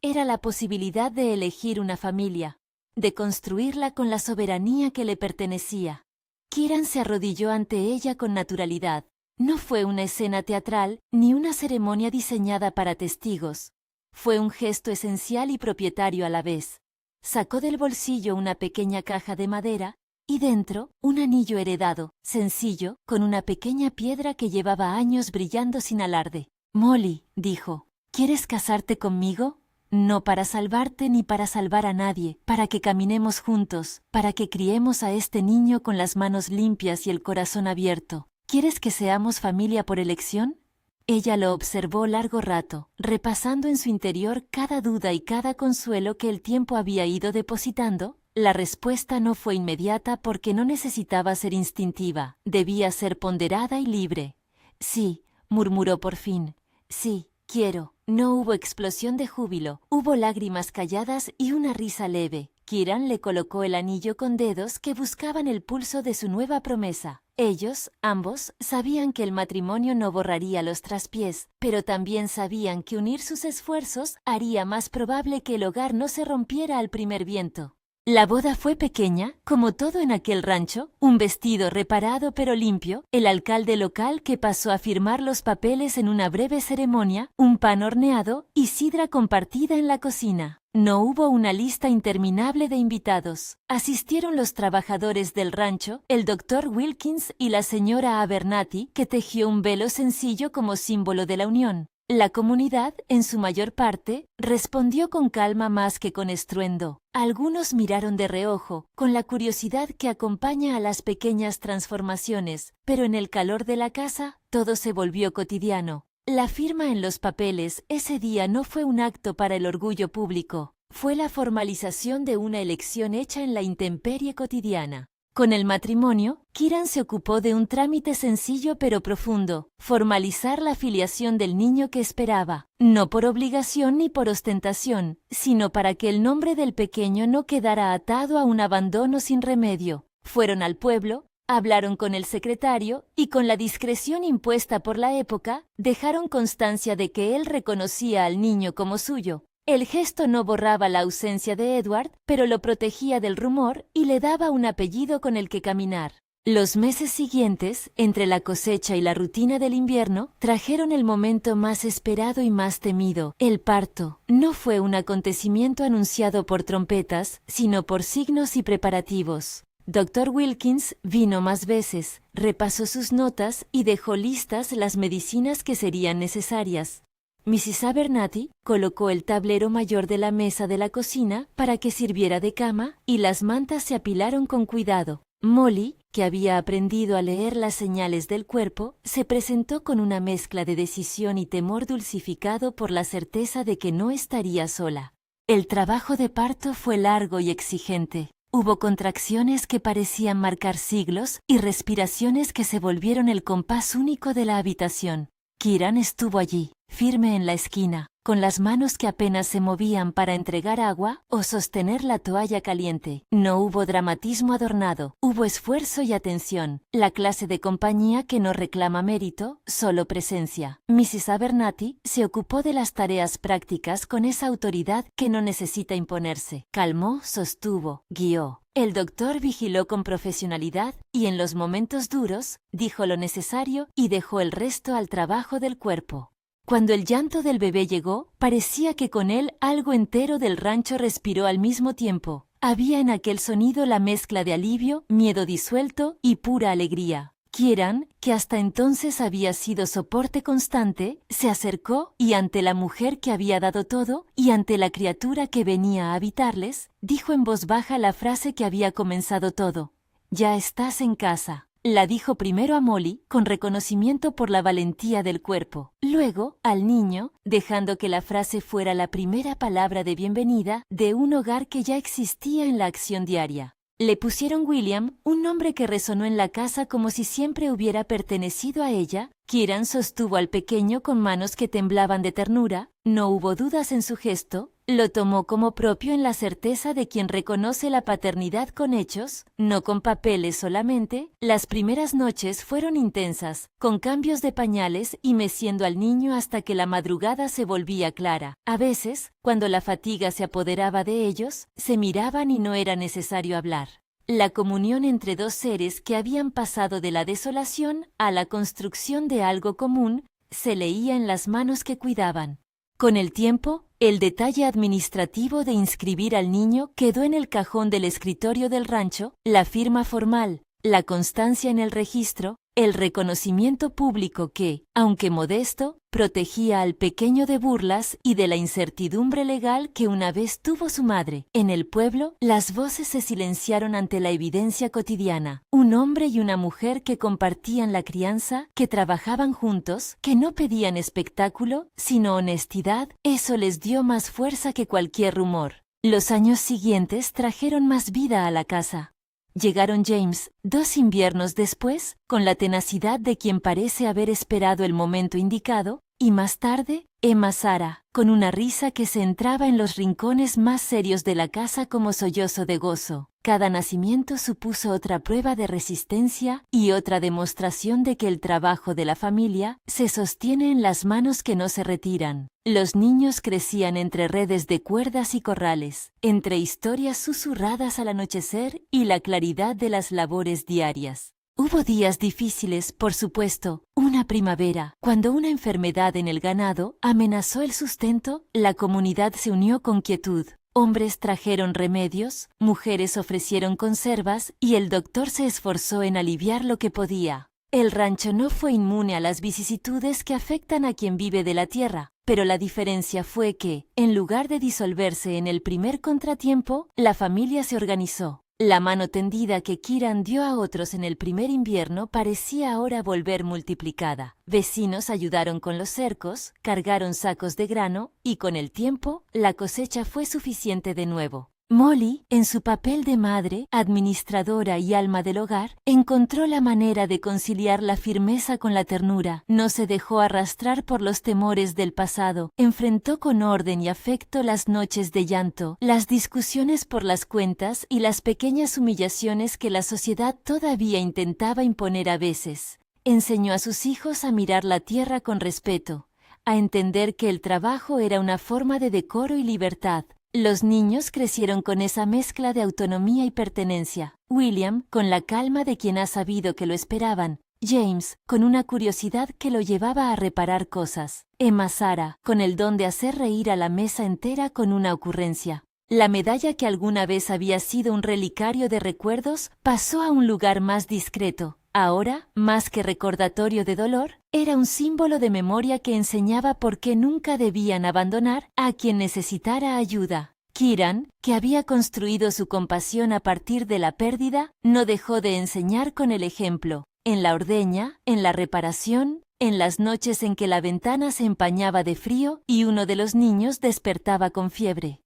Era la posibilidad de elegir una familia, de construirla con la soberanía que le pertenecía. Kieran se arrodilló ante ella con naturalidad. No fue una escena teatral ni una ceremonia diseñada para testigos. Fue un gesto esencial y propietario a la vez. Sacó del bolsillo una pequeña caja de madera y dentro un anillo heredado, sencillo, con una pequeña piedra que llevaba años brillando sin alarde. Molly, dijo, ¿quieres casarte conmigo? No para salvarte ni para salvar a nadie, para que caminemos juntos, para que criemos a este niño con las manos limpias y el corazón abierto. ¿Quieres que seamos familia por elección? Ella lo observó largo rato, repasando en su interior cada duda y cada consuelo que el tiempo había ido depositando. La respuesta no fue inmediata porque no necesitaba ser instintiva, debía ser ponderada y libre. Sí, murmuró por fin. Sí, quiero. No hubo explosión de júbilo, hubo lágrimas calladas y una risa leve. Kieran le colocó el anillo con dedos que buscaban el pulso de su nueva promesa. Ellos, ambos, sabían que el matrimonio no borraría los traspiés, pero también sabían que unir sus esfuerzos haría más probable que el hogar no se rompiera al primer viento. La boda fue pequeña, como todo en aquel rancho, un vestido reparado pero limpio, el alcalde local que pasó a firmar los papeles en una breve ceremonia, un pan horneado y sidra compartida en la cocina. No hubo una lista interminable de invitados. Asistieron los trabajadores del rancho, el doctor Wilkins y la señora Abernathy, que tejió un velo sencillo como símbolo de la unión. La comunidad, en su mayor parte, respondió con calma más que con estruendo. Algunos miraron de reojo, con la curiosidad que acompaña a las pequeñas transformaciones, pero en el calor de la casa, todo se volvió cotidiano. La firma en los papeles ese día no fue un acto para el orgullo público, fue la formalización de una elección hecha en la intemperie cotidiana. Con el matrimonio, Kieran se ocupó de un trámite sencillo pero profundo, formalizar la filiación del niño que esperaba, no por obligación ni por ostentación, sino para que el nombre del pequeño no quedara atado a un abandono sin remedio. Fueron al pueblo, hablaron con el secretario y con la discreción impuesta por la época, dejaron constancia de que él reconocía al niño como suyo. El gesto no borraba la ausencia de Edward, pero lo protegía del rumor y le daba un apellido con el que caminar. Los meses siguientes, entre la cosecha y la rutina del invierno, trajeron el momento más esperado y más temido. El parto no fue un acontecimiento anunciado por trompetas, sino por signos y preparativos. Dr. Wilkins vino más veces, repasó sus notas y dejó listas las medicinas que serían necesarias. Mrs. Abernathy colocó el tablero mayor de la mesa de la cocina para que sirviera de cama y las mantas se apilaron con cuidado. Molly, que había aprendido a leer las señales del cuerpo, se presentó con una mezcla de decisión y temor dulcificado por la certeza de que no estaría sola. El trabajo de parto fue largo y exigente. Hubo contracciones que parecían marcar siglos y respiraciones que se volvieron el compás único de la habitación. Kieran estuvo allí, firme en la esquina, con las manos que apenas se movían para entregar agua o sostener la toalla caliente. No hubo dramatismo adornado, hubo esfuerzo y atención, la clase de compañía que no reclama mérito, solo presencia. Mrs. Abernathy se ocupó de las tareas prácticas con esa autoridad que no necesita imponerse. Calmó, sostuvo, guió. El doctor vigiló con profesionalidad y en los momentos duros dijo lo necesario y dejó el resto al trabajo del cuerpo. Cuando el llanto del bebé llegó, parecía que con él algo entero del rancho respiró al mismo tiempo. Había en aquel sonido la mezcla de alivio, miedo disuelto y pura alegría. Kieran, que hasta entonces había sido soporte constante, se acercó y ante la mujer que había dado todo y ante la criatura que venía a habitarles, dijo en voz baja la frase que había comenzado todo. «Ya estás en casa». La dijo primero a Molly, con reconocimiento por la valentía del cuerpo. Luego, al niño, dejando que la frase fuera la primera palabra de bienvenida de un hogar que ya existía en la acción diaria. Le pusieron William, un nombre que resonó en la casa como si siempre hubiera pertenecido a ella. Kieran sostuvo al pequeño con manos que temblaban de ternura, no hubo dudas en su gesto, lo tomó como propio en la certeza de quien reconoce la paternidad con hechos, no con papeles solamente. Las primeras noches fueron intensas, con cambios de pañales y meciendo al niño hasta que la madrugada se volvía clara. A veces, cuando la fatiga se apoderaba de ellos, se miraban y no era necesario hablar. La comunión entre dos seres que habían pasado de la desolación a la construcción de algo común se leía en las manos que cuidaban. Con el tiempo, el detalle administrativo de inscribir al niño quedó en el cajón del escritorio del rancho, la firma formal, la constancia en el registro, el reconocimiento público que, aunque modesto, protegía al pequeño de burlas y de la incertidumbre legal que una vez tuvo su madre. En el pueblo, las voces se silenciaron ante la evidencia cotidiana. Un hombre y una mujer que compartían la crianza, que trabajaban juntos, que no pedían espectáculo, sino honestidad, eso les dio más fuerza que cualquier rumor. Los años siguientes trajeron más vida a la casa. Llegaron James, 2 inviernos después, con la tenacidad de quien parece haber esperado el momento indicado, y más tarde, Emma Sara, con una risa que se entraba en los rincones más serios de la casa como sollozo de gozo. Cada nacimiento supuso otra prueba de resistencia y otra demostración de que el trabajo de la familia se sostiene en las manos que no se retiran. Los niños crecían entre redes de cuerdas y corrales, entre historias susurradas al anochecer y la claridad de las labores diarias. Hubo días difíciles, por supuesto. Una primavera, cuando una enfermedad en el ganado amenazó el sustento, la comunidad se unió con quietud. Hombres trajeron remedios, mujeres ofrecieron conservas y el doctor se esforzó en aliviar lo que podía. El rancho no fue inmune a las vicisitudes que afectan a quien vive de la tierra, pero la diferencia fue que, en lugar de disolverse en el primer contratiempo, la familia se organizó. La mano tendida que Kieran dio a otros en el primer invierno parecía ahora volver multiplicada. Vecinos ayudaron con los cercos, cargaron sacos de grano y con el tiempo la cosecha fue suficiente de nuevo. Molly, en su papel de madre, administradora y alma del hogar, encontró la manera de conciliar la firmeza con la ternura. No se dejó arrastrar por los temores del pasado. Enfrentó con orden y afecto las noches de llanto, las discusiones por las cuentas y las pequeñas humillaciones que la sociedad todavía intentaba imponer a veces. Enseñó a sus hijos a mirar la tierra con respeto, a entender que el trabajo era una forma de decoro y libertad. Los niños crecieron con esa mezcla de autonomía y pertenencia. William, con la calma de quien ha sabido que lo esperaban. James, con una curiosidad que lo llevaba a reparar cosas. Emma Sara, con el don de hacer reír a la mesa entera con una ocurrencia. La medalla que alguna vez había sido un relicario de recuerdos pasó a un lugar más discreto. Ahora, más que recordatorio de dolor, era un símbolo de memoria que enseñaba por qué nunca debían abandonar a quien necesitara ayuda. Kieran, que había construido su compasión a partir de la pérdida, no dejó de enseñar con el ejemplo. En la ordeña, en la reparación, en las noches en que la ventana se empañaba de frío y uno de los niños despertaba con fiebre.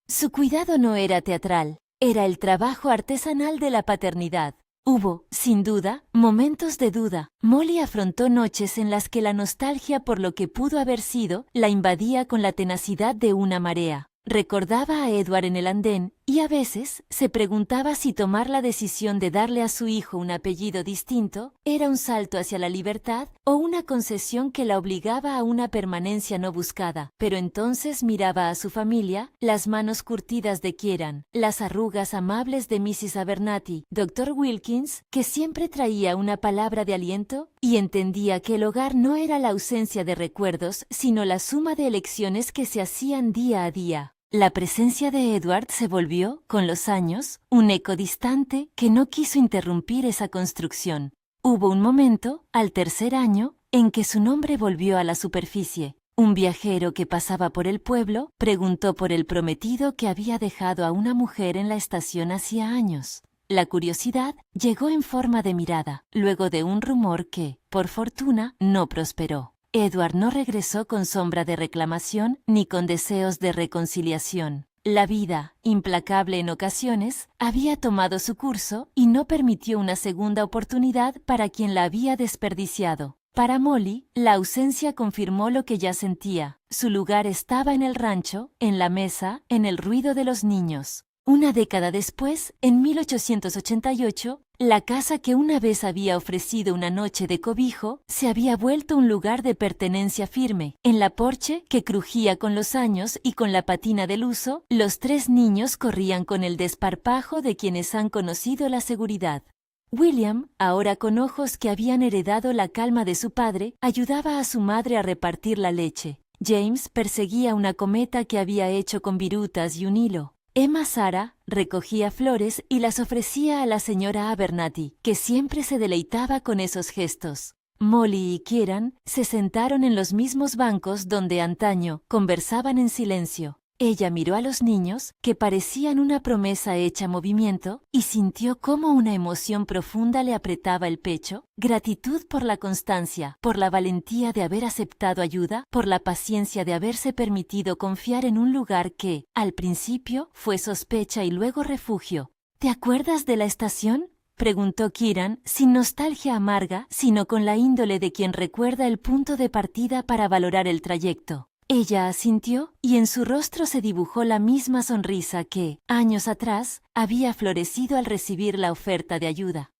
Su cuidado no era teatral, era el trabajo artesanal de la paternidad. Hubo, sin duda, momentos de duda. Molly afrontó noches en las que la nostalgia por lo que pudo haber sido la invadía con la tenacidad de una marea. Recordaba a Edward en el andén y a veces se preguntaba si tomar la decisión de darle a su hijo un apellido distinto era un salto hacia la libertad o una concesión que la obligaba a una permanencia no buscada. Pero entonces miraba a su familia, las manos curtidas de Kieran, las arrugas amables de Mrs. Abernathy, Dr. Wilkins, que siempre traía una palabra de aliento, y entendía que el hogar no era la ausencia de recuerdos, sino la suma de elecciones que se hacían día a día. La presencia de Edward se volvió, con los años, un eco distante que no quiso interrumpir esa construcción. Hubo un momento, al tercer año, en que su nombre volvió a la superficie. Un viajero que pasaba por el pueblo preguntó por el prometido que había dejado a una mujer en la estación hacía años. La curiosidad llegó en forma de mirada, luego de un rumor que, por fortuna, no prosperó. Edward no regresó con sombra de reclamación ni con deseos de reconciliación. La vida, implacable en ocasiones, había tomado su curso y no permitió una segunda oportunidad para quien la había desperdiciado. Para Molly, la ausencia confirmó lo que ya sentía. Su lugar estaba en el rancho, en la mesa, en el ruido de los niños. Una década después, en 1888, la casa que una vez había ofrecido una noche de cobijo se había vuelto un lugar de pertenencia firme. En la porche, que crujía con los años y con la patina del uso, los tres niños corrían con el desparpajo de quienes han conocido la seguridad. William, ahora con ojos que habían heredado la calma de su padre, ayudaba a su madre a repartir la leche. James perseguía una cometa que había hecho con virutas y un hilo. Emma Sara recogía flores y las ofrecía a la señora Abernathy, que siempre se deleitaba con esos gestos. Molly y Kieran se sentaron en los mismos bancos donde antaño conversaban en silencio. Ella miró a los niños, que parecían una promesa hecha movimiento, y sintió cómo una emoción profunda le apretaba el pecho. Gratitud por la constancia, por la valentía de haber aceptado ayuda, por la paciencia de haberse permitido confiar en un lugar que, al principio, fue sospecha y luego refugio. ¿Te acuerdas de la estación? preguntó Kieran, sin nostalgia amarga, sino con la índole de quien recuerda el punto de partida para valorar el trayecto. Ella asintió, y en su rostro se dibujó la misma sonrisa que, años atrás, había florecido al recibir la oferta de ayuda.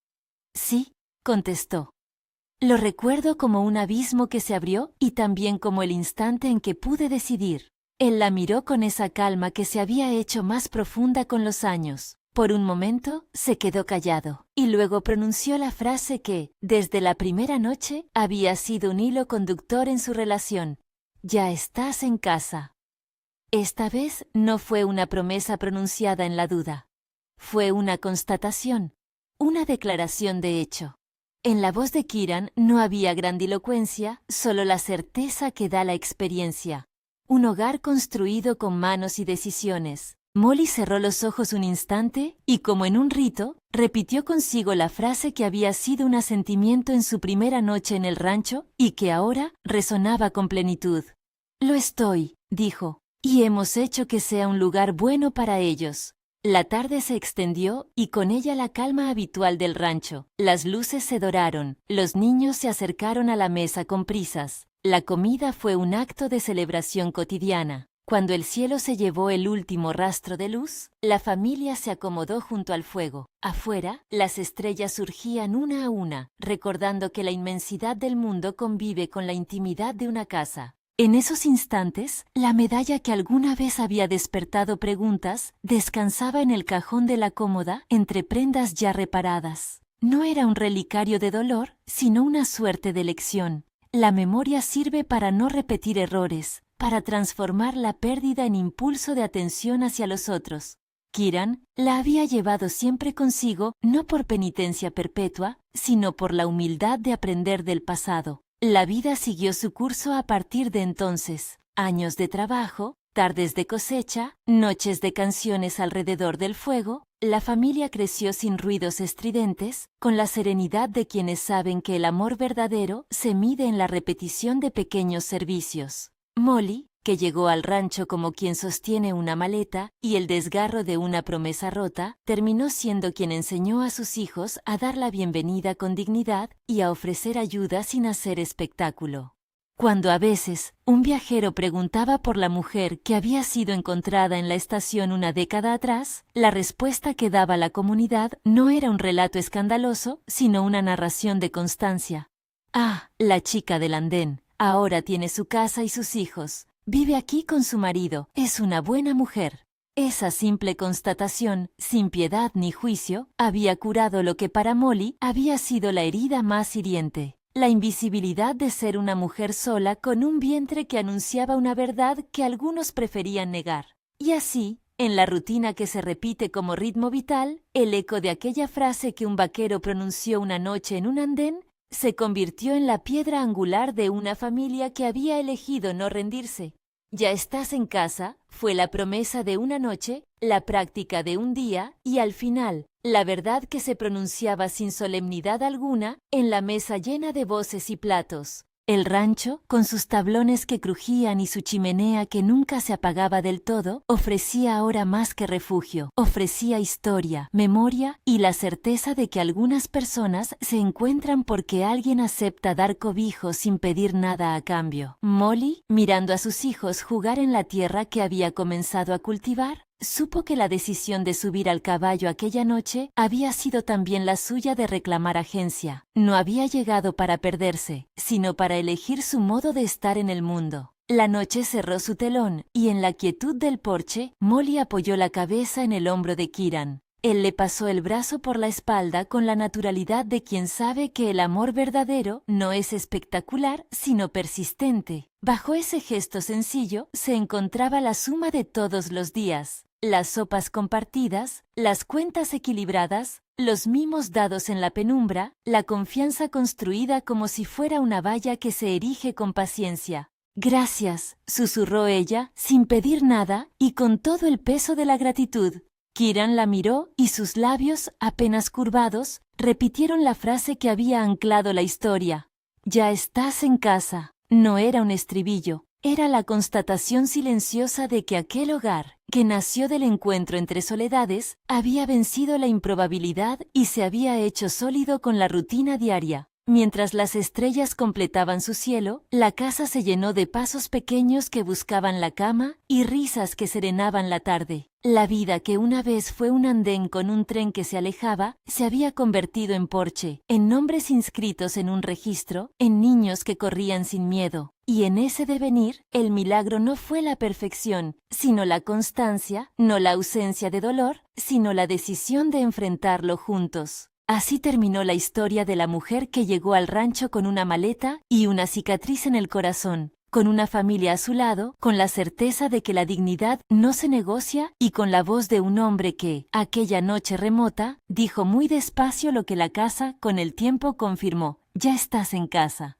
Sí, contestó. Lo recuerdo como un abismo que se abrió y también como el instante en que pude decidir. Él la miró con esa calma que se había hecho más profunda con los años. Por un momento, se quedó callado, y luego pronunció la frase que, desde la primera noche, había sido un hilo conductor en su relación. «Ya estás en casa». Esta vez no fue una promesa pronunciada en la duda. Fue una constatación, una declaración de hecho. En la voz de Kieran no había grandilocuencia, solo la certeza que da la experiencia. Un hogar construido con manos y decisiones. Molly cerró los ojos un instante y, como en un rito, repitió consigo la frase que había sido un asentimiento en su primera noche en el rancho y que ahora resonaba con plenitud. «Lo estoy», dijo, «y hemos hecho que sea un lugar bueno para ellos». La tarde se extendió y con ella la calma habitual del rancho. Las luces se doraron, los niños se acercaron a la mesa con prisas. La comida fue un acto de celebración cotidiana. Cuando el cielo se llevó el último rastro de luz, la familia se acomodó junto al fuego. Afuera, las estrellas surgían una a una, recordando que la inmensidad del mundo convive con la intimidad de una casa. En esos instantes, la medalla que alguna vez había despertado preguntas descansaba en el cajón de la cómoda entre prendas ya reparadas. No era un relicario de dolor, sino una suerte de lección. La memoria sirve para no repetir errores, para transformar la pérdida en impulso de atención hacia los otros. Kieran la había llevado siempre consigo, no por penitencia perpetua, sino por la humildad de aprender del pasado. La vida siguió su curso a partir de entonces. Años de trabajo, tardes de cosecha, noches de canciones alrededor del fuego. La familia creció sin ruidos estridentes, con la serenidad de quienes saben que el amor verdadero se mide en la repetición de pequeños servicios. Molly, que llegó al rancho como quien sostiene una maleta y el desgarro de una promesa rota, terminó siendo quien enseñó a sus hijos a dar la bienvenida con dignidad y a ofrecer ayuda sin hacer espectáculo. Cuando a veces un viajero preguntaba por la mujer que había sido encontrada en la estación una década atrás, la respuesta que daba la comunidad no era un relato escandaloso, sino una narración de constancia. «Ah, la chica del andén, ahora tiene su casa y sus hijos. Vive aquí con su marido, es una buena mujer». Esa simple constatación, sin piedad ni juicio, había curado lo que para Molly había sido la herida más hiriente. La invisibilidad de ser una mujer sola con un vientre que anunciaba una verdad que algunos preferían negar. Y así, en la rutina que se repite como ritmo vital, el eco de aquella frase que un vaquero pronunció una noche en un andén se convirtió en la piedra angular de una familia que había elegido no rendirse. «Ya estás en casa» fue la promesa de una noche, la práctica de un día y, al final, la verdad que se pronunciaba sin solemnidad alguna en la mesa llena de voces y platos. El rancho, con sus tablones que crujían y su chimenea que nunca se apagaba del todo, ofrecía ahora más que refugio. Ofrecía historia, memoria y la certeza de que algunas personas se encuentran porque alguien acepta dar cobijo sin pedir nada a cambio. Molly, mirando a sus hijos jugar en la tierra que había comenzado a cultivar, supo que la decisión de subir al caballo aquella noche había sido también la suya de reclamar agencia. No había llegado para perderse, sino para elegir su modo de estar en el mundo. La noche cerró su telón y en la quietud del porche, Molly apoyó la cabeza en el hombro de Kieran. Él le pasó el brazo por la espalda con la naturalidad de quien sabe que el amor verdadero no es espectacular, sino persistente. Bajo ese gesto sencillo se encontraba la suma de todos los días. Las sopas compartidas, las cuentas equilibradas, los mimos dados en la penumbra, la confianza construida como si fuera una valla que se erige con paciencia. «Gracias», susurró ella, sin pedir nada y con todo el peso de la gratitud. Kieran la miró y sus labios, apenas curvados, repitieron la frase que había anclado la historia. «Ya estás en casa». No era un estribillo, Era la constatación silenciosa de que aquel hogar, que nació del encuentro entre soledades, había vencido la improbabilidad y se había hecho sólido con la rutina diaria. Mientras las estrellas completaban su cielo, la casa se llenó de pasos pequeños que buscaban la cama y risas que serenaban la tarde. La vida que una vez fue un andén con un tren que se alejaba, se había convertido en porche, en nombres inscritos en un registro, en niños que corrían sin miedo. Y en ese devenir, el milagro no fue la perfección, sino la constancia, no la ausencia de dolor, sino la decisión de enfrentarlo juntos. Así terminó la historia de la mujer que llegó al rancho con una maleta y una cicatriz en el corazón, con una familia a su lado, con la certeza de que la dignidad no se negocia y con la voz de un hombre que, aquella noche remota, dijo muy despacio lo que la casa con el tiempo confirmó: ya estás en casa.